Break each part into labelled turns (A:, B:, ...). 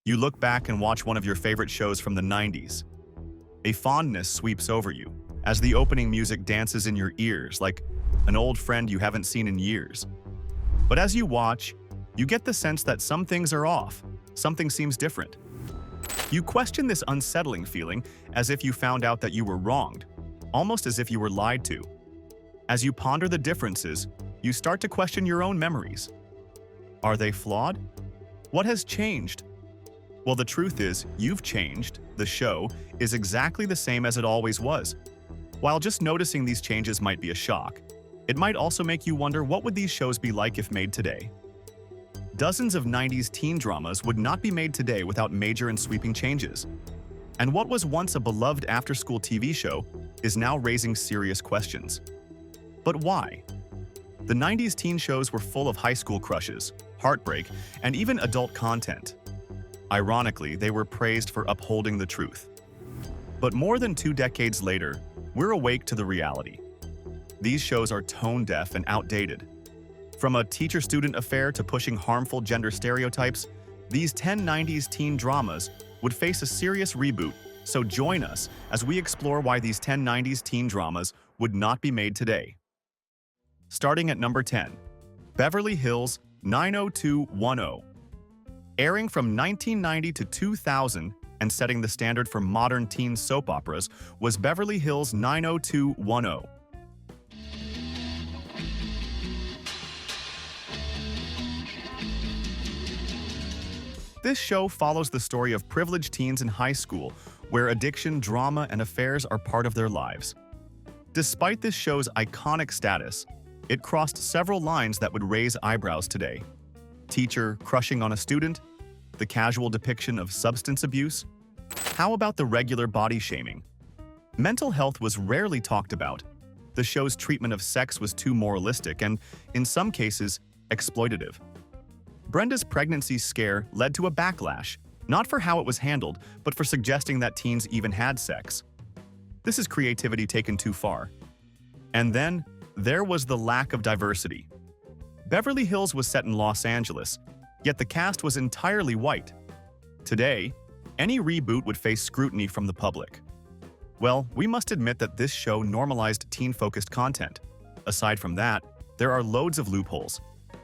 A: You look back and watch one of your favorite shows from the 90s. A fondness sweeps over you as the opening music dances in your ears like an old friend you haven't seen in years. But as you watch, you get the sense that some things are off, something seems different. You question this unsettling feeling as if you found out that you were wronged, almost as if you were lied to. As you ponder the differences, you start to question your own memories. Are they flawed? What has changed? Well, the truth is, you've changed. The show is exactly the same as it always was. While just noticing these changes might be a shock, it might also make you wonder what would these shows be like if made today. Dozens of 90s teen dramas would not be made today without major and sweeping changes. And what was once a beloved after-school TV show is now raising serious questions. But why? The 90s teen shows were full of high school crushes, heartbreak, and even adult content. Ironically, they were praised for upholding the truth. But more than 2 decades later, we're awake to the reality. These shows are tone-deaf and outdated. From a teacher-student affair to pushing harmful gender stereotypes, these 10 90s teen dramas would face a serious reboot, so join us as we explore why these 10 90s teen dramas would not be made today. Starting at number 10, Beverly Hills 90210. Airing from 1990 to 2000 and setting the standard for modern teen soap operas was Beverly Hills 90210. This show follows the story of privileged teens in high school, where addiction, drama, and affairs are part of their lives. Despite this show's iconic status, it crossed several lines that would raise eyebrows today. Teacher crushing on a student, the casual depiction of substance abuse. How about the regular body shaming? Mental health was rarely talked about. The show's treatment of sex was too moralistic and, in some cases, exploitative. Brenda's pregnancy scare led to a backlash, not for how it was handled, but for suggesting that teens even had sex. This is creativity taken too far. And then, there was the lack of diversity. Beverly Hills was set in Los Angeles, yet the cast was entirely white. Today, any reboot would face scrutiny from the public. Well, we must admit that this show normalized teen-focused content. Aside from that, there are loads of loopholes.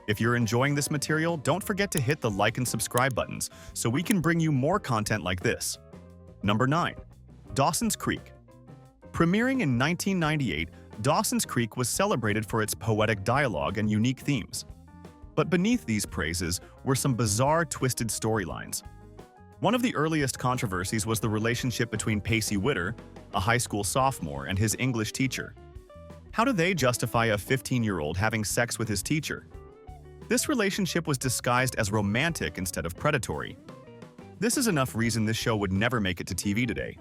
A: If you're enjoying this material, don't forget to hit the like and subscribe buttons so we can bring you more content like this. Number 9. Dawson's Creek. Premiering in 1998, Dawson's Creek was celebrated for its poetic dialogue and unique themes. But beneath these praises were some bizarre, twisted storylines. One of the earliest controversies was the relationship between Pacey Witter, a high school sophomore, and his English teacher. How do they justify a 15-year-old having sex with his teacher? This relationship was disguised as romantic instead of predatory. This is enough reason this show would never make it to TV today.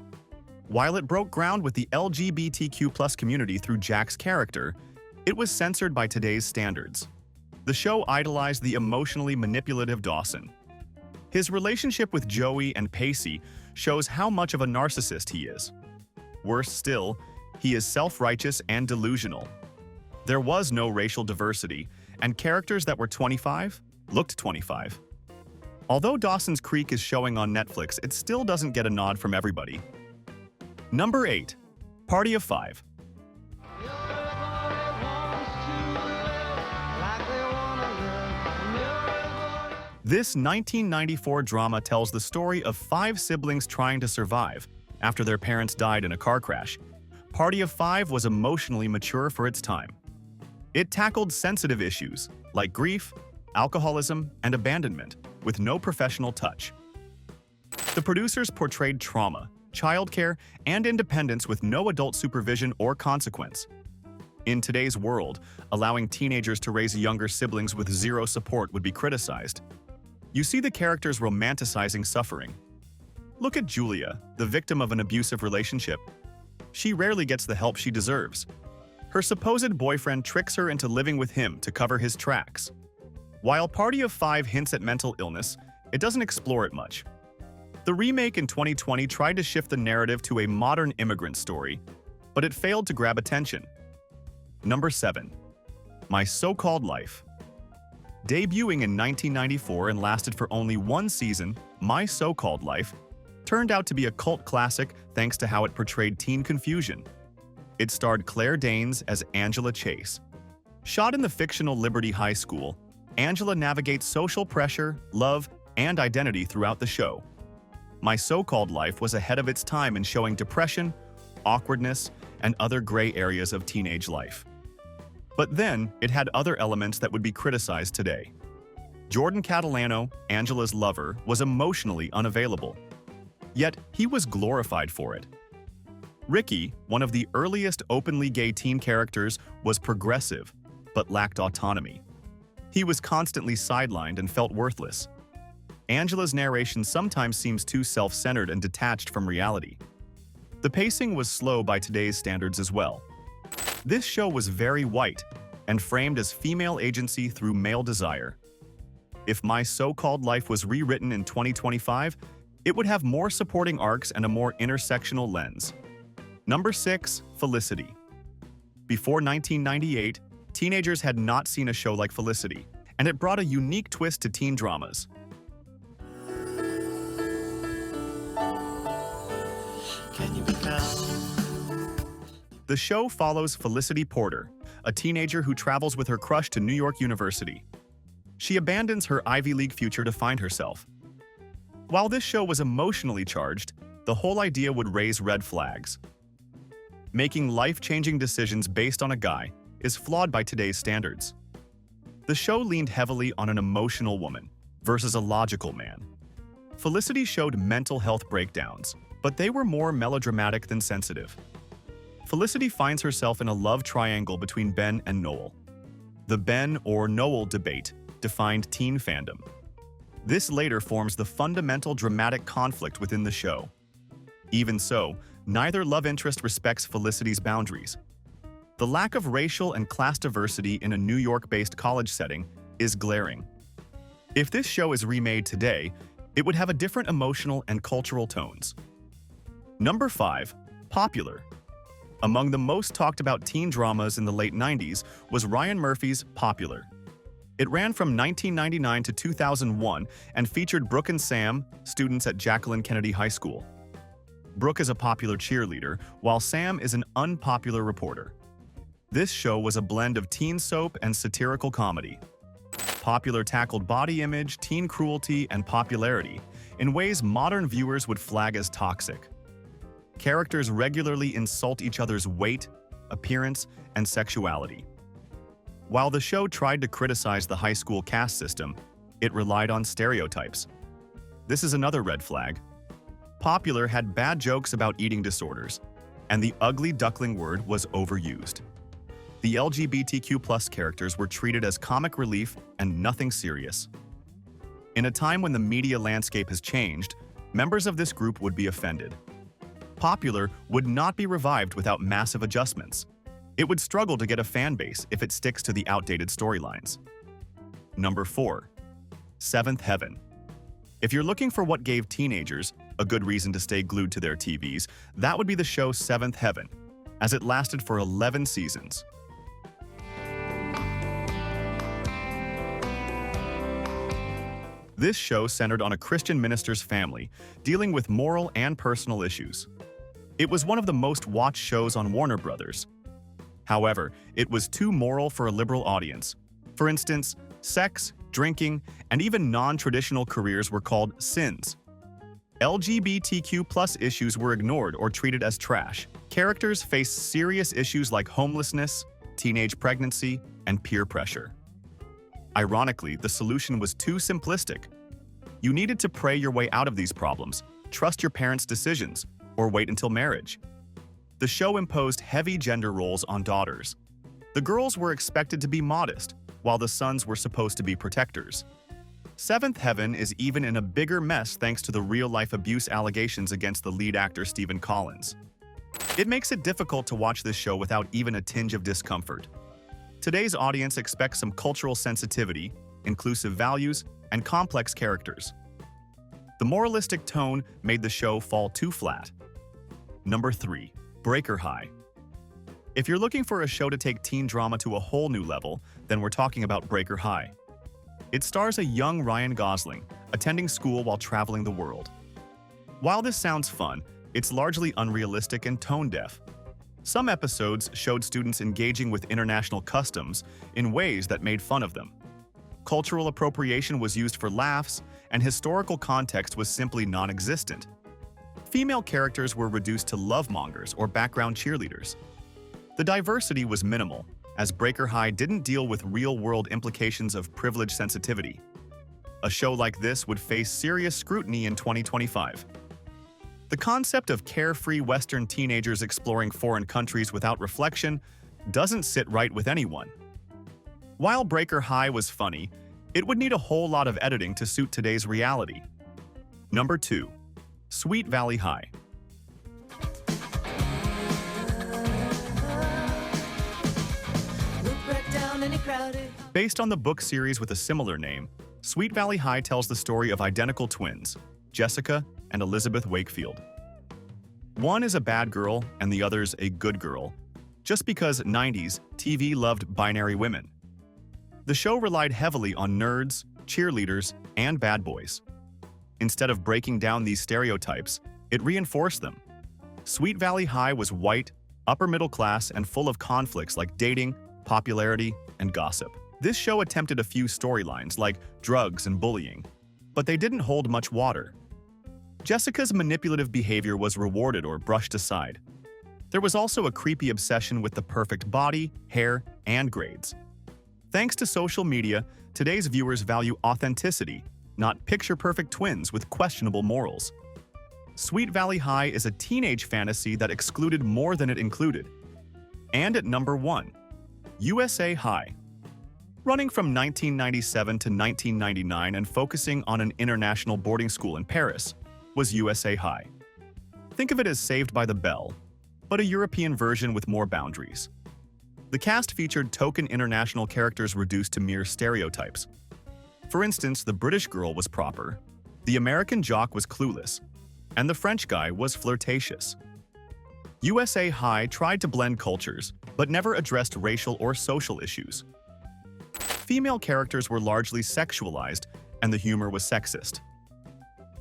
A: While it broke ground with the LGBTQ+ community through Jack's character, it was censored by today's standards. The show idolized the emotionally manipulative Dawson. His relationship with Joey and Pacey shows how much of a narcissist he is. Worse still, he is self-righteous and delusional. There was no racial diversity, and characters that were 25 looked 25. Although Dawson's Creek is showing on Netflix, it still doesn't get a nod from everybody. Number 8. Party of Five. This 1994 drama tells the story of 5 siblings trying to survive after their parents died in a car crash. Party of Five was emotionally mature for its time. It tackled sensitive issues like grief, alcoholism, and abandonment with no professional touch. The producers portrayed trauma, childcare, and independence with no adult supervision or consequence. In today's world, allowing teenagers to raise younger siblings with zero support would be criticized. You see the characters romanticizing suffering. Look at Julia, the victim of an abusive relationship. She rarely gets the help she deserves. Her supposed boyfriend tricks her into living with him to cover his tracks. While Party of Five hints at mental illness, it doesn't explore it much. The remake in 2020 tried to shift the narrative to a modern immigrant story, but it failed to grab attention. Number 7. My So-Called Life. Debuting in 1994 and lasted for only one season, My So-Called Life turned out to be a cult classic thanks to how it portrayed teen confusion. It starred Claire Danes as Angela Chase. Shot in the fictional Liberty High School, Angela navigates social pressure, love, and identity throughout the show. My So-Called Life was ahead of its time in showing depression, awkwardness, and other gray areas of teenage life. But then, it had other elements that would be criticized today. Jordan Catalano, Angela's lover, was emotionally unavailable. Yet, he was glorified for it. Ricky, one of the earliest openly gay teen characters, was progressive, but lacked autonomy. He was constantly sidelined and felt worthless. Angela's narration sometimes seems too self-centered and detached from reality. The pacing was slow by today's standards as well. This show was very white and framed as female agency through male desire. If My So-Called Life was rewritten in 2025, it would have more supporting arcs and a more intersectional lens. Number 6. Felicity. Before 1998, teenagers had not seen a show like Felicity, and it brought a unique twist to teen dramas.
B: Can you be found?
A: The show follows Felicity Porter, a teenager who travels with her crush to New York University. She abandons her Ivy League future to find herself. While this show was emotionally charged, the whole idea would raise red flags. Making life-changing decisions based on a guy is flawed by today's standards. The show leaned heavily on an emotional woman versus a logical man. Felicity showed mental health breakdowns, but they were more melodramatic than sensitive. Felicity finds herself in a love triangle between Ben and Noel. The Ben or Noel debate defined teen fandom. This later forms the fundamental dramatic conflict within the show. Even so, neither love interest respects Felicity's boundaries. The lack of racial and class diversity in a New York-based college setting is glaring. If this show is remade today, it would have a different emotional and cultural tones. Number 5. Popular. Among the most talked about teen dramas in the late 90s was Ryan Murphy's Popular. It ran from 1999 to 2001 and featured Brooke and Sam, students at Jacqueline Kennedy High School. Brooke is a popular cheerleader, while Sam is an unpopular reporter. This show was a blend of teen soap and satirical comedy. Popular tackled body image, teen cruelty, and popularity in ways modern viewers would flag as toxic. Characters regularly insult each other's weight, appearance, and sexuality. While the show tried to criticize the high school caste system, it relied on stereotypes. This is another red flag. Popular had bad jokes about eating disorders, and the ugly duckling word was overused. The LGBTQ+ characters were treated as comic relief and nothing serious. In a time when the media landscape has changed, members of this group would be offended. Popular would not be revived without massive adjustments. It would struggle to get a fan base if it sticks to the outdated storylines. Number 4. Seventh Heaven. If you're looking for what gave teenagers a good reason to stay glued to their TVs, that would be the show Seventh Heaven, as it lasted for 11 seasons. This show centered on a Christian minister's family, dealing with moral and personal issues. It was one of the most watched shows on Warner Brothers. However, it was too moral for a liberal audience. For instance, sex, drinking, and even non-traditional careers were called sins. LGBTQ+ issues were ignored or treated as trash. Characters faced serious issues like homelessness, teenage pregnancy, and peer pressure. Ironically, the solution was too simplistic. You needed to pray your way out of these problems, trust your parents' decisions, or wait until marriage. The show imposed heavy gender roles on daughters. The girls were expected to be modest, while the sons were supposed to be protectors. Seventh Heaven is even in a bigger mess thanks to the real-life abuse allegations against the lead actor Stephen Collins. It makes it difficult to watch this show without even a tinge of discomfort. Today's audience expects some cultural sensitivity, inclusive values, and complex characters. The moralistic tone made the show fall too flat. Number 3. Breaker High. If you're looking for a show to take teen drama to a whole new level, then we're talking about Breaker High. It stars a young Ryan Gosling, attending school while traveling the world. While this sounds fun, it's largely unrealistic and tone-deaf. Some episodes showed students engaging with international customs in ways that made fun of them. Cultural appropriation was used for laughs, and historical context was simply non-existent. Female characters were reduced to lovemongers or background cheerleaders. The diversity was minimal, as Breaker High didn't deal with real-world implications of privilege sensitivity. A show like this would face serious scrutiny in 2025. The concept of carefree Western teenagers exploring foreign countries without reflection doesn't sit right with anyone. While Breaker High was funny, it would need a whole lot of editing to suit today's reality. Number 2. Sweet Valley High. Based on the book series with a similar name, Sweet Valley High tells the story of identical twins, Jessica and Elizabeth Wakefield. One is a bad girl and the other's a good girl, just because 90s TV loved binary women. The show relied heavily on nerds, cheerleaders, and bad boys. Instead of breaking down these stereotypes, it reinforced them. Sweet Valley High was white, upper middle class, and full of conflicts like dating, popularity, and gossip. This show attempted a few storylines like drugs and bullying, but they didn't hold much water. Jessica's manipulative behavior was rewarded or brushed aside. There was also a creepy obsession with the perfect body, hair, and grades. Thanks to social media, today's viewers value authenticity, not picture-perfect twins with questionable morals. Sweet Valley High is a teenage fantasy that excluded more than it included. And at number 1, USA High. Running from 1997 to 1999 and focusing on an international boarding school in Paris, was USA High. Think of it as Saved by the Bell, but a European version with more boundaries. The cast featured token international characters reduced to mere stereotypes. For instance, the British girl was proper, the American jock was clueless, and the French guy was flirtatious. USA High tried to blend cultures, but never addressed racial or social issues. Female characters were largely sexualized, and the humor was sexist.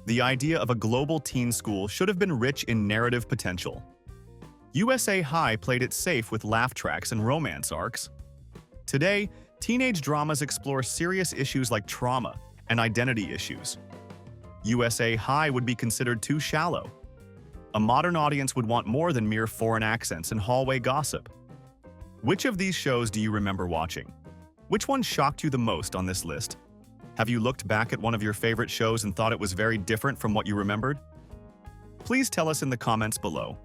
A: The idea of a global teen school should have been rich in narrative potential. USA High played it safe with laugh tracks and romance arcs. Today, teenage dramas explore serious issues like trauma and identity issues. USA High would be considered too shallow. A modern audience would want more than mere foreign accents and hallway gossip. Which of these shows do you remember watching? Which one shocked you the most on this list? Have you looked back at one of your favorite shows and thought it was very different from what you remembered? Please tell us in the comments below.